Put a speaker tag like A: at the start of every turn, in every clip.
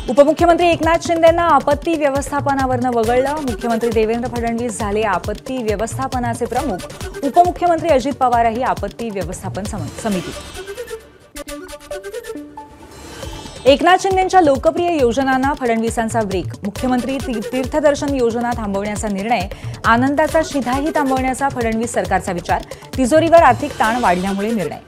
A: उपमुख्यमंत्री एकनाथ शिंदेंना आपत्ती व्यवस्थापनावरनं वगळलं। मुख्यमंत्री देवेंद्र फडणवीस झाले आपत्ती व्यवस्थापनाचे प्रमुख। उपमुख्यमंत्री अजित पवारही आपत्ती व्यवस्थापन समितीत। एकनाथ शिंदेंच्या लोकप्रिय योजनांना फडणवीसांचा ब्रेक। मुख्यमंत्री तीर्थदर्शन योजना थांबवण्याचा निर्णय। आनंदाचा शिधाही थांबवण्याचा फडणवीस सरकारचा विचार। तिजोरीवर आर्थिक ताण वाढल्यामुळे निर्णय।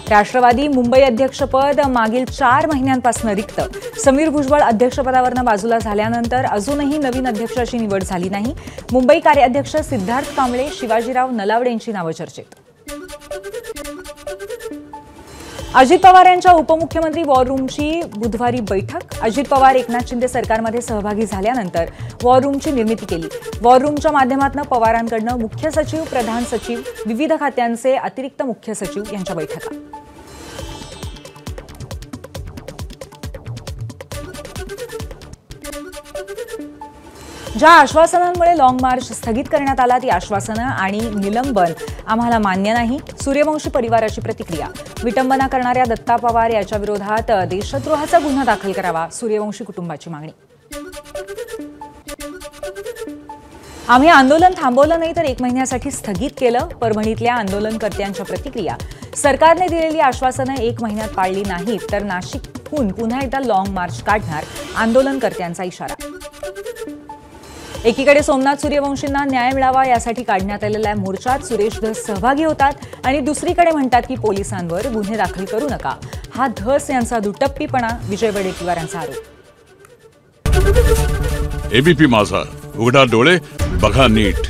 A: राष्ट्रवादी मुंबई अध्यक्षपद मागील 4 महिन्यांपासून रिक्त। समीर भुजबळ अध्यक्षपदावरून बाजूला झाल्यानंतर अजूनही नवीन अध्यक्षाची निवड झाली नाही। मुंबई कार्याध्यक्ष सिद्धार्थ कांबळे, शिवाजीराव नलावडे यांची नावं चर्चेत। अजित पवार यांच्या उपमुख्यमंत्री वॉर रूमची बुधवारी बैठक। अजित पवार एकनाथ शिंदे सरकारमध्ये सहभागी झाल्यानंतर वॉर रूमची निर्मिती केली। वॉर रूमच्या माध्यमातून पवारांकडून मुख्य सचिव, प्रधान सचिव, विविध खात्यांचे अतिरिक्त मुख्य सचिव यांच्या बैठका। ज्या आश्वासनांमुळे लाँग मार्च स्थगित करण्यात आला ती आश्वासनं आणि निलंबन आम्हाला मान्य नाही। सूर्यवंशी परिवाराची प्रतिक्रिया। विटंबना करणाऱ्या दत्ता पवार याच्या विरोधात देशद्रोहाचा गुन्हा दाखल करावा, सूर्यवंशी कुटुंबाची मागणी। आम्ही आंदोलन थांबवलं नाही तर 1 महिन्यासाठी स्थगित केलं। परभणीतल्या आंदोलनकर्त्यांच्या प्रतिक्रिया। सरकारने दिलेली आश्वासनं 1 महिन्यात पाळली नाहीत तर नाशिकहून पुन्हा एकदा लाँग मार्च काढणार, आंदोलनकर्त्यांचा इशारा। एकीकडे सोमनाथ सूर्यवंशींना न्याय मिळावा यासाठी काढण्यात आलेल्या मोर्चात सुरेश धस सहभागी होतात आणि दुसरीकडे म्हणतात की पोलिसांवर गुन्हे दाखल करू नका। हा धस यांचा दुटप्पीपणा, विजय वडेट्टीवार यांचा आरोप।
B: एबीपी माझा, उघडा डोळे बघा नीट।